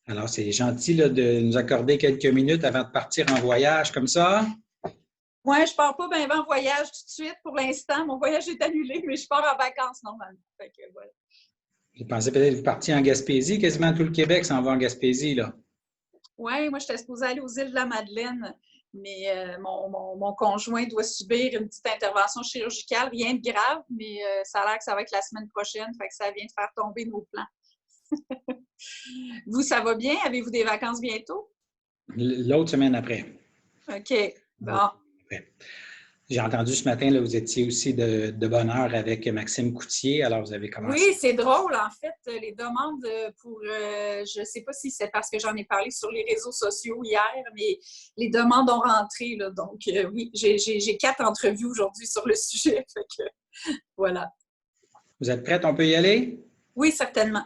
Alors, c'est gentil là, de nous accorder quelques minutes avant de partir en voyage comme ça. Moi, je pars pas bien en voyage tout de suite pour l'instant. Mon voyage est annulé, mais je pars en vacances normalement. Fait que, voilà. Je pensais peut-être que vous partiez en Gaspésie. Quasiment tout le Québec s'en va en Gaspésie, là. Oui, moi, j'étais supposée aller aux îles de la Madeleine, mais mon conjoint doit subir une petite intervention chirurgicale. Rien de grave, mais ça a l'air que ça va être la semaine prochaine. Fait que ça vient de faire tomber nos plans. Vous, ça va bien? Avez-vous des vacances bientôt? L'autre semaine après. OK. Bon. J'ai entendu ce matin, là, vous étiez aussi de bonne heure avec Maxime Coutier. Alors, vous avez commencé. Oui, c'est drôle. En fait, les demandes pour, je ne sais pas si c'est parce que j'en ai parlé sur les réseaux sociaux hier, mais les demandes ont rentré. Là, donc, oui, j'ai 4 entrevues aujourd'hui sur le sujet. Fait que, voilà. Vous êtes prête? On peut y aller? Oui, certainement.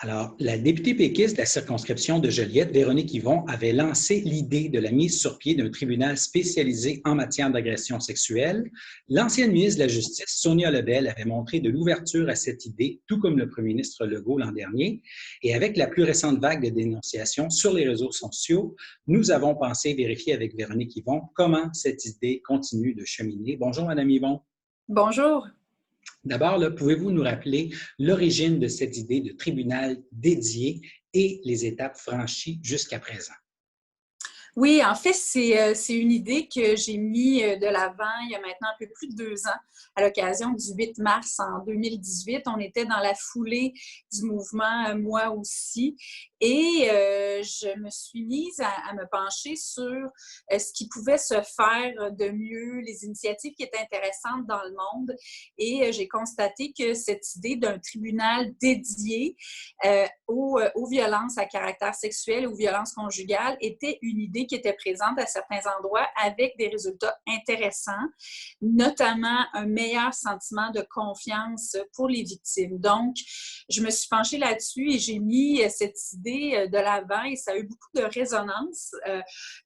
Alors, la députée péquiste de la circonscription de Joliette, Véronique Yvon, avait lancé l'idée de la mise sur pied d'un tribunal spécialisé en matière d'agression sexuelle. L'ancienne ministre de la Justice, Sonia Lebel, avait montré de l'ouverture à cette idée, tout comme le premier ministre Legault l'an dernier. Et avec la plus récente vague de dénonciations sur les réseaux sociaux, nous avons pensé vérifier avec Véronique Yvon comment cette idée continue de cheminer. Bonjour, Madame Yvon. Bonjour. D'abord, pouvez-vous nous rappeler l'origine de cette idée de tribunal dédié et les étapes franchies jusqu'à présent? Oui, en fait, c'est une idée que j'ai mis de l'avant il y a maintenant un peu plus de 2 ans, à l'occasion du 8 mars en 2018. On était dans la foulée du mouvement Moi aussi. Et je me suis mise à me pencher sur ce qui pouvait se faire de mieux, les initiatives qui étaient intéressantes dans le monde. Et j'ai constaté que cette idée d'un tribunal dédié aux violences à caractère sexuel, aux violences conjugales, était une idée qui était présente à certains endroits avec des résultats intéressants, notamment un meilleur sentiment de confiance pour les victimes. Donc, je me suis penchée là-dessus et j'ai mis cette idée de l'avant et ça a eu beaucoup de résonance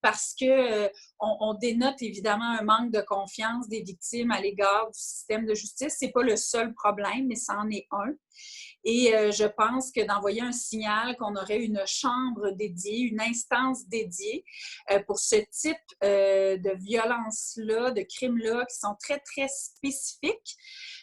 parce que on dénote évidemment un manque de confiance des victimes à l'égard du système de justice. C'est pas le seul problème, mais c'en est un. Et je pense que d'envoyer un signal qu'on aurait une chambre dédiée, une instance dédiée pour ce type de violence-là, de crimes-là qui sont très, très spécifiques,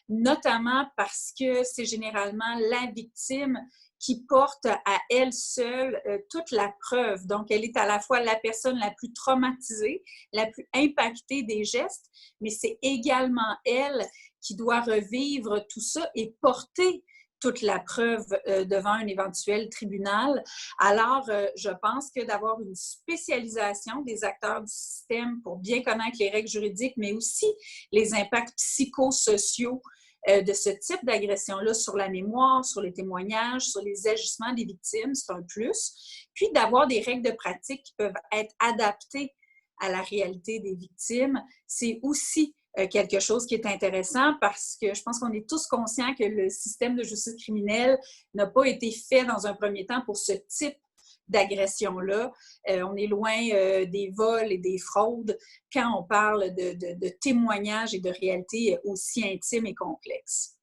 notamment parce que c'est généralement la victime qui porte à elle seule toute la preuve. Donc, elle est à la fois la personne la plus traumatisée, la plus impactée des gestes, mais c'est également elle qui doit revivre tout ça et porter toute la preuve devant un éventuel tribunal. Alors, je pense que d'avoir une spécialisation des acteurs du système pour bien connaître les règles juridiques, mais aussi les impacts psychosociaux de ce type d'agression-là sur la mémoire, sur les témoignages, sur les agissements des victimes, c'est un plus. Puis d'avoir des règles de pratique qui peuvent être adaptées à la réalité des victimes, c'est aussi quelque chose qui est intéressant parce que je pense qu'on est tous conscients que le système de justice criminelle n'a pas été fait dans un premier temps pour ce type d'agression-là. On est loin des vols et des fraudes quand on parle de témoignages et de réalités aussi intimes et complexes.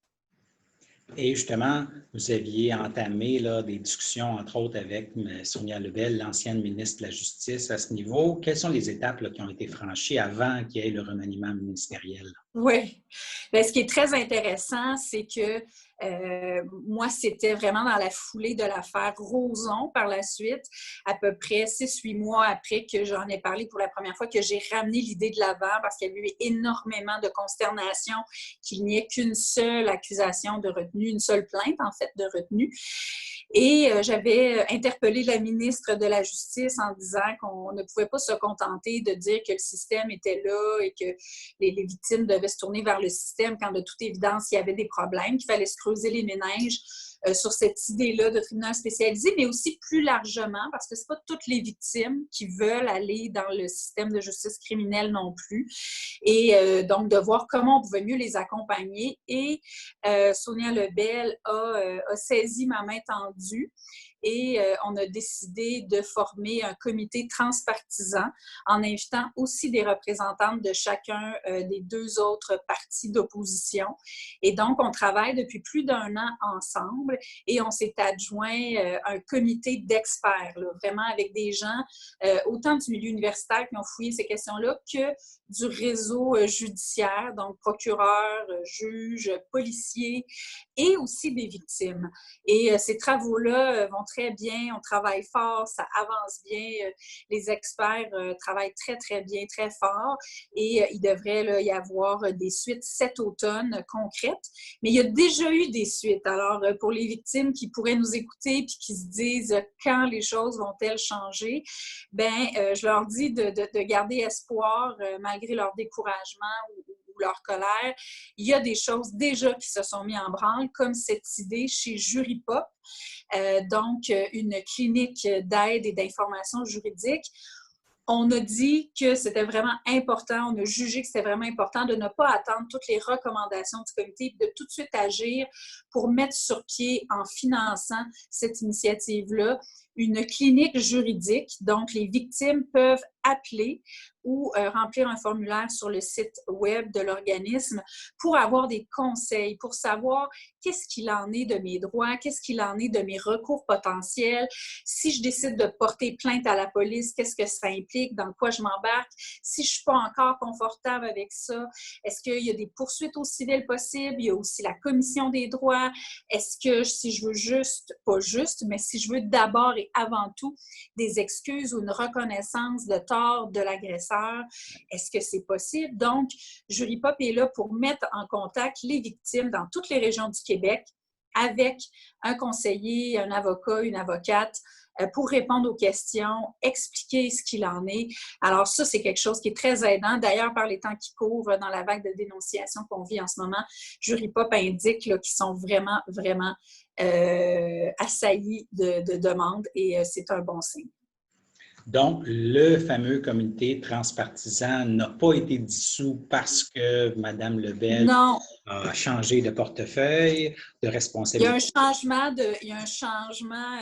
Et justement, vous aviez entamé là, des discussions, entre autres, avec Sonia Lebel, l'ancienne ministre de la Justice, à ce niveau. Quelles sont les étapes là, qui ont été franchies avant qu'il y ait le remaniement ministériel? Oui. Bien, ce qui est très intéressant, c'est que moi, c'était vraiment dans la foulée de l'affaire Roson par la suite, à peu près 6-8 mois après que j'en ai parlé pour la première fois, que j'ai ramené l'idée de l'avant parce qu'il y a eu énormément de consternation qu'il n'y ait qu'une seule accusation de retenue, une seule plainte en fait de retenue. Et j'avais interpellé la ministre de la Justice en disant qu'on ne pouvait pas se contenter de dire que le système était là et que les victimes devaient se tourner vers le système quand de toute évidence il y avait des problèmes, qu'il fallait se creuser les méninges sur cette idée-là de tribunal spécialisé, mais aussi plus largement, parce que ce n'est pas toutes les victimes qui veulent aller dans le système de justice criminelle non plus. Et donc, de voir comment on pouvait mieux les accompagner. Et Sonia Lebel a saisi ma main tendue et on a décidé de former un comité transpartisan en invitant aussi des représentantes de chacun des 2 autres partis d'opposition. Et donc, on travaille depuis plus plus d'1 an ensemble et on s'est adjoint un comité d'experts, là, vraiment avec des gens, autant du milieu universitaire qui ont fouillé ces questions-là que du réseau judiciaire, donc procureurs, juges, policiers et aussi des victimes. Et ces travaux-là vont très bien, on travaille fort, ça avance bien, les experts travaillent très, très bien, très fort et il devrait là, y avoir des suites cet automne concrètes. Mais il y a déjà eu des suites. Alors, pour les victimes qui pourraient nous écouter puis qui se disent quand les choses vont-elles changer, ben, je leur dis de garder espoir malgré leur découragement ou leur colère. Il y a des choses déjà qui se sont mises en branle, comme cette idée chez Juripop, donc une clinique d'aide et d'information juridique. On a dit que c'était vraiment important, on a jugé que c'était vraiment important de ne pas attendre toutes les recommandations du comité, de tout de suite agir pour mettre sur pied, en finançant cette initiative-là, une clinique juridique. Donc, les victimes peuvent appeler ou remplir un formulaire sur le site web de l'organisme pour avoir des conseils, pour savoir qu'est-ce qu'il en est de mes droits, qu'est-ce qu'il en est de mes recours potentiels. Si je décide de porter plainte à la police, qu'est-ce que ça implique, dans quoi je m'embarque. Si je ne suis pas encore confortable avec ça, est-ce qu'il y a des poursuites au civil possibles? Il y a aussi la commission des droits. Est-ce que si je veux juste, pas juste, mais si je veux d'abord et avant tout des excuses ou une reconnaissance de tort de l'agresseur, est-ce que c'est possible? Donc, Juripop est là pour mettre en contact les victimes dans toutes les régions du Québec avec un conseiller, un avocat, une avocate pour répondre aux questions, expliquer ce qu'il en est. Alors ça, c'est quelque chose qui est très aidant. D'ailleurs, par les temps qui courent, dans la vague de dénonciation qu'on vit en ce moment, Juripop indique qu'ils sont vraiment, vraiment assaillis de demandes et c'est un bon signe. Donc, le fameux comité transpartisan n'a pas été dissous parce que Mme Lebel non. A changé de portefeuille, de responsabilité. Il y a un changement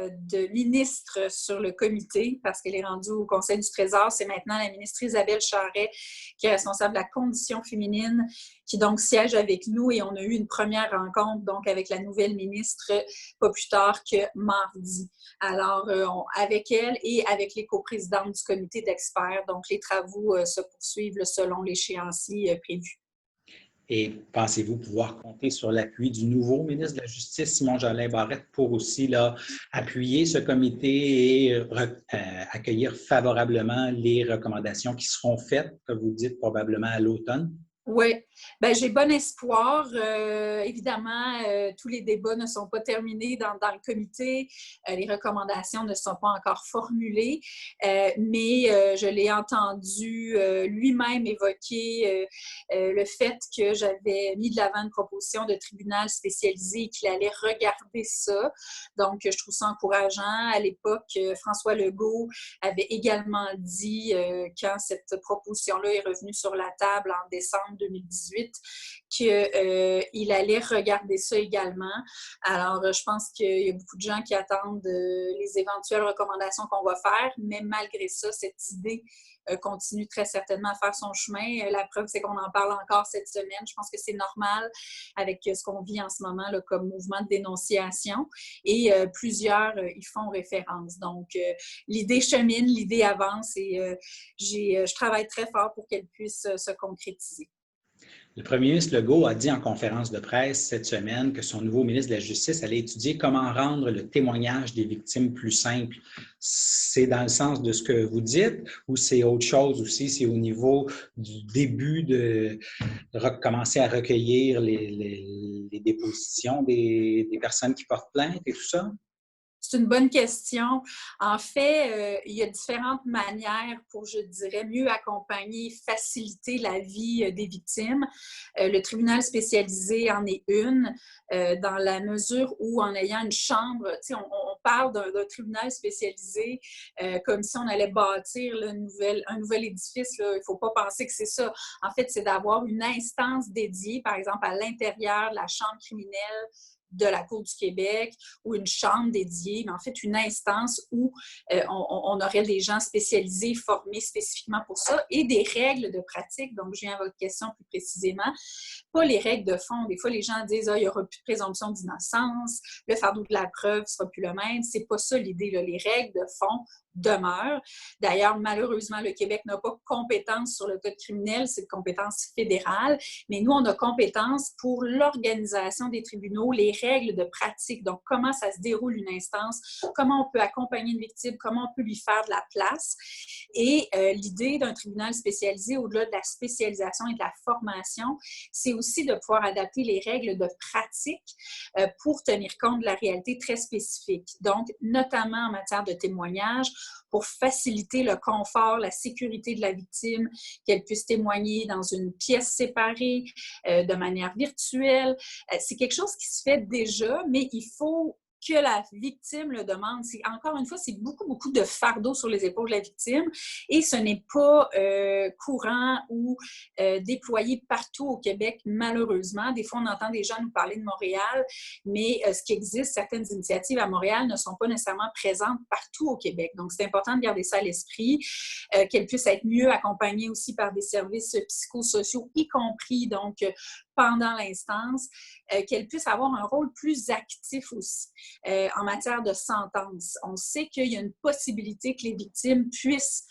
de ministre sur le comité parce qu'elle est rendue au Conseil du Trésor. C'est maintenant la ministre Isabelle Charret qui est responsable de la condition féminine, qui donc siège avec nous et on a eu une première rencontre donc avec la nouvelle ministre pas plus tard que mardi. Alors, avec elle et avec les coprésidentes du comité d'experts, donc les travaux se poursuivent selon l'échéancier prévu. Et pensez-vous pouvoir compter sur l'appui du nouveau ministre de la Justice, Simon-Jolin Barrette, pour aussi là, appuyer ce comité et accueillir favorablement les recommandations qui seront faites, comme vous dites, probablement à l'automne? Oui, ben, j'ai bon espoir. Évidemment, tous les débats ne sont pas terminés dans le comité. Les recommandations ne sont pas encore formulées, mais je l'ai entendu lui-même évoquer le fait que j'avais mis de l'avant une proposition de tribunal spécialisé et qu'il allait regarder ça. Donc, je trouve ça encourageant. À l'époque, François Legault avait également dit, quand cette proposition-là est revenue sur la table en décembre 2018, qu'il allait regarder ça également. Alors, je pense qu'il y a beaucoup de gens qui attendent les éventuelles recommandations qu'on va faire, mais malgré ça, cette idée continue très certainement à faire son chemin. La preuve, c'est qu'on en parle encore cette semaine. Je pense que c'est normal avec ce qu'on vit en ce moment là, comme mouvement de dénonciation. Et plusieurs y font référence. Donc, l'idée chemine, l'idée avance et je travaille très fort pour qu'elle puisse se concrétiser. Le premier ministre Legault a dit en conférence de presse cette semaine que son nouveau ministre de la Justice allait étudier comment rendre le témoignage des victimes plus simple. C'est dans le sens de ce que vous dites ou c'est autre chose aussi? C'est au niveau du début de recommencer à recueillir les dépositions des personnes qui portent plainte et tout ça? C'est une bonne question. En fait, il y a différentes manières pour, je dirais, mieux accompagner, faciliter la vie des victimes. Le tribunal spécialisé en est une, dans la mesure où, en ayant une chambre, tu sais, on parle d'un tribunal spécialisé comme si on allait bâtir là, un nouvel édifice. Là. Il ne faut pas penser que c'est ça. En fait, c'est d'avoir une instance dédiée, par exemple, à l'intérieur de la chambre criminelle, de la Cour du Québec ou une chambre dédiée, mais en fait une instance où on aurait des gens spécialisés, formés spécifiquement pour ça, et des règles de pratique. Donc, je viens à votre question plus précisément. Pas les règles de fond. Des fois, les gens disent « Ah, il n'y aura plus de présomption d'innocence, le fardeau de la preuve ne sera plus le même ». C'est pas ça l'idée, là. Les règles de fond demeurent. D'ailleurs, malheureusement, le Québec n'a pas compétence sur le code criminel, c'est de compétence fédérale, mais nous, on a compétence pour l'organisation des tribunaux, les règles de pratique, donc comment ça se déroule une instance, comment on peut accompagner une victime, comment on peut lui faire de la place. Et l'idée d'un tribunal spécialisé, au-delà de la spécialisation et de la formation, c'est aussi de pouvoir adapter les règles de pratique pour tenir compte de la réalité très spécifique. Donc, notamment en matière de témoignage, pour faciliter le confort, la sécurité de la victime, qu'elle puisse témoigner dans une pièce séparée, de manière virtuelle. C'est quelque chose qui se fait déjà, mais il faut que la victime le demande. Encore une fois, c'est beaucoup, beaucoup de fardeau sur les épaules de la victime et ce n'est pas courant ou déployé partout au Québec, malheureusement. Des fois, on entend des gens nous parler de Montréal, mais ce qui existe, certaines initiatives à Montréal ne sont pas nécessairement présentes partout au Québec. Donc, c'est important de garder ça à l'esprit, qu'elles puissent être mieux accompagnées aussi par des services psychosociaux, y compris, donc, pendant l'instance, qu'elles puissent avoir un rôle plus actif aussi en matière de sentence. On sait qu'il y a une possibilité que les victimes puissent,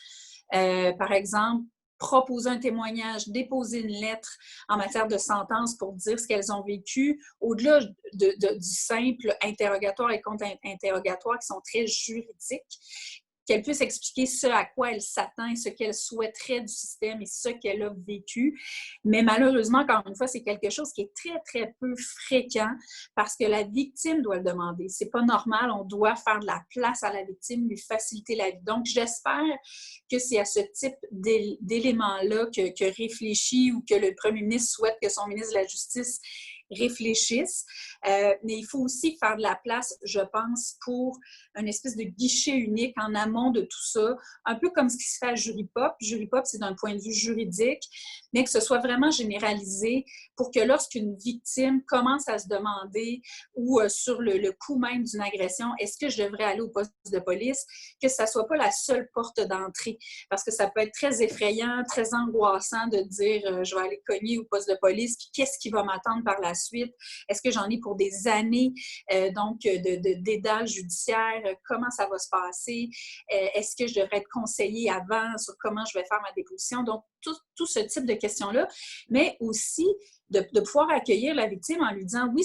par exemple, proposer un témoignage, déposer une lettre en matière de sentence pour dire ce qu'elles ont vécu, au-delà du simple interrogatoire et contre-interrogatoire qui sont très juridiques, qu'elle puisse expliquer ce à quoi elle s'attend et ce qu'elle souhaiterait du système et ce qu'elle a vécu. Mais malheureusement, encore une fois, c'est quelque chose qui est très, très peu fréquent parce que la victime doit le demander. C'est pas normal, on doit faire de la place à la victime, lui faciliter la vie. Donc, j'espère que c'est à ce type d'éléments-là que réfléchit ou que le premier ministre souhaite que son ministre de la Justice réfléchissent. Mais il faut aussi faire de la place, je pense, pour une espèce de guichet unique en amont de tout ça, un peu comme ce qui se fait à Jury-Pop. Jury-Pop, c'est d'un point de vue juridique, mais que ce soit vraiment généralisé pour que lorsqu'une victime commence à se demander ou sur le coup même d'une agression, est-ce que je devrais aller au poste de police, que ça ne soit pas la seule porte d'entrée. Parce que ça peut être très effrayant, très angoissant de dire je vais aller cogner au poste de police, puis qu'est-ce qui va m'attendre par la suite? Est-ce que j'en ai pour des années donc de dédale judiciaire? Comment ça va se passer? Est-ce que je devrais être conseillée avant sur comment je vais faire ma déposition? Donc, tout ce type de questions-là, mais aussi de pouvoir accueillir la victime en lui disant oui,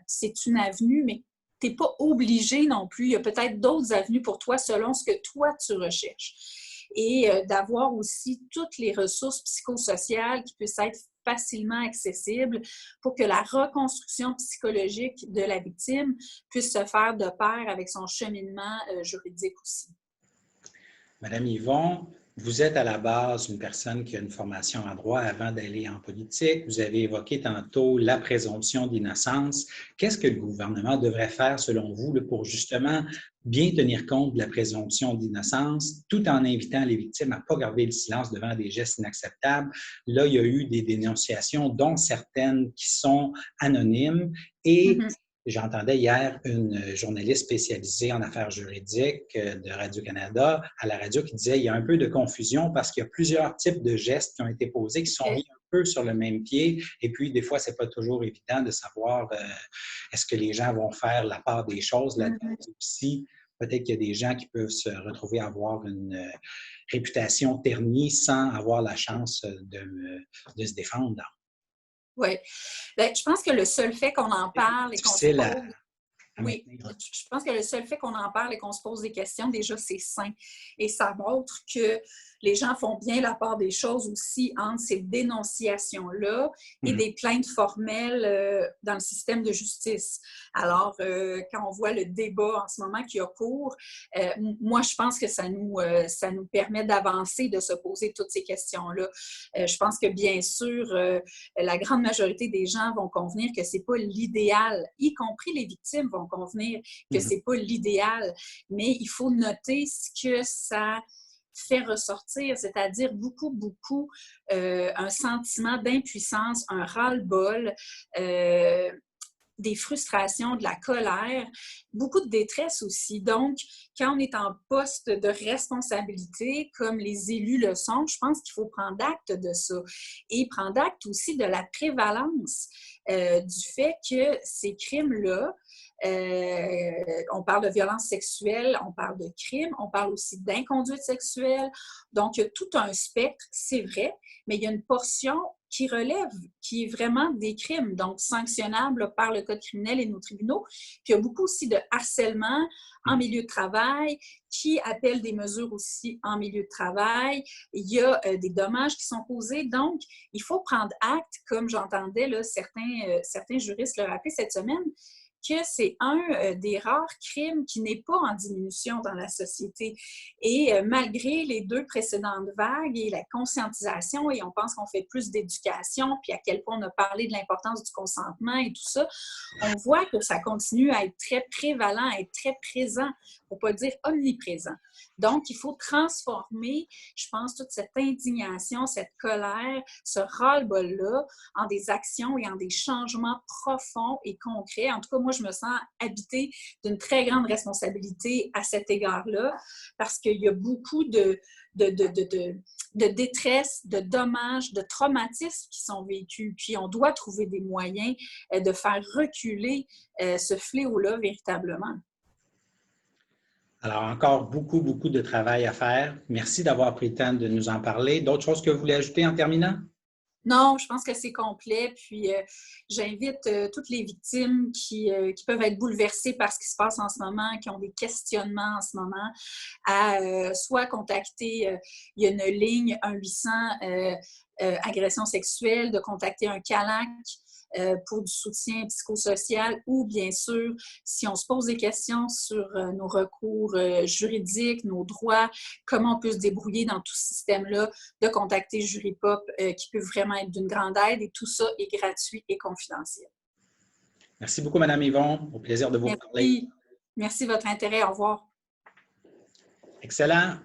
c'est une avenue, mais tu n'es pas obligé non plus. Il y a peut-être d'autres avenues pour toi selon ce que toi, tu recherches. Et d'avoir aussi toutes les ressources psychosociales qui puissent être facilement accessibles pour que la reconstruction psychologique de la victime puisse se faire de pair avec son cheminement juridique aussi. Madame Yvon, vous êtes à la base une personne qui a une formation en droit avant d'aller en politique. Vous avez évoqué tantôt la présomption d'innocence. Qu'est-ce que le gouvernement devrait faire, selon vous, pour justement bien tenir compte de la présomption d'innocence, tout en invitant les victimes à ne pas garder le silence devant des gestes inacceptables? Là, il y a eu des dénonciations, dont certaines qui sont anonymes. Et j'entendais hier une journaliste spécialisée en affaires juridiques de Radio-Canada à la radio qui disait qu'il y a un peu de confusion parce qu'il y a plusieurs types de gestes qui ont été posés, qui sont mis un peu sur le même pied. Et puis, des fois, ce n'est pas toujours évident de savoir est-ce que les gens vont faire la part des choses là-dedans aussi. Peut-être qu'il y a des gens qui peuvent se retrouver à avoir une réputation ternie sans avoir la chance de se défendre. Oui. Bien, je pense que le seul fait qu'on en parle et qu'on se pose... Oui, je pense que le seul fait qu'on en parle et qu'on se pose des questions, déjà, c'est sain. Et ça montre que les gens font bien la part des choses aussi entre ces dénonciations-là et des plaintes formelles dans le système de justice. Alors, quand on voit le débat en ce moment qui a cours, moi, je pense que ça nous permet d'avancer, de se poser toutes ces questions-là. Je pense que, bien sûr, la grande majorité des gens vont convenir que c'est pas l'idéal, y compris les victimes vont convenir que c'est pas l'idéal, mais il faut noter ce que ça fait ressortir, c'est-à-dire beaucoup un sentiment d'impuissance, un ras-le-bol. des frustrations, de la colère, beaucoup de détresse aussi. Donc, quand on est en poste de responsabilité, comme les élus le sont, je pense qu'il faut prendre acte de ça et prendre acte aussi de la prévalence du fait que ces crimes-là, on parle de violence sexuelle, on parle de crimes, on parle aussi d'inconduite sexuelle. Donc, il y a tout un spectre, c'est vrai, mais il y a une portion qui relève, qui est vraiment des crimes, donc sanctionnables par le Code criminel et nos tribunaux. Puis il y a beaucoup aussi de harcèlement en milieu de travail, qui appellent des mesures aussi en milieu de travail. Il y a des dommages qui sont causés. Donc, il faut prendre acte, comme j'entendais là, certains juristes le rappeler cette semaine, que c'est un des rares crimes qui n'est pas en diminution dans la société. Et malgré les 2 précédentes vagues et la conscientisation, et on pense qu'on fait plus d'éducation, puis à quel point on a parlé de l'importance du consentement et tout ça, on voit que ça continue à être très prévalent, à être très présent, pour ne pas dire omniprésent. Donc, il faut transformer, je pense, toute cette indignation, cette colère, ce ras-le-bol-là en des actions et en des changements profonds et concrets. En tout cas, moi, je me sens habitée d'une très grande responsabilité à cet égard-là parce qu'il y a beaucoup de détresse, de dommages, de traumatismes qui sont vécus. Puis on doit trouver des moyens de faire reculer ce fléau-là véritablement. Alors, encore beaucoup, beaucoup de travail à faire. Merci d'avoir pris le temps de nous en parler. D'autres choses que vous voulez ajouter en terminant? Non, je pense que c'est complet. Puis, j'invite toutes les victimes qui peuvent être bouleversées par ce qui se passe en ce moment, qui ont des questionnements en ce moment, à soit contacter, il y a une ligne 1-800 agression sexuelle, de contacter un CALAC pour du soutien psychosocial ou, bien sûr, si on se pose des questions sur nos recours juridiques, nos droits, comment on peut se débrouiller dans tout ce système-là, de contacter Juripop qui peut vraiment être d'une grande aide et tout ça est gratuit et confidentiel. Merci beaucoup, Mme Yvon. Au plaisir de vous parler. Merci de votre intérêt. Au revoir. Excellent.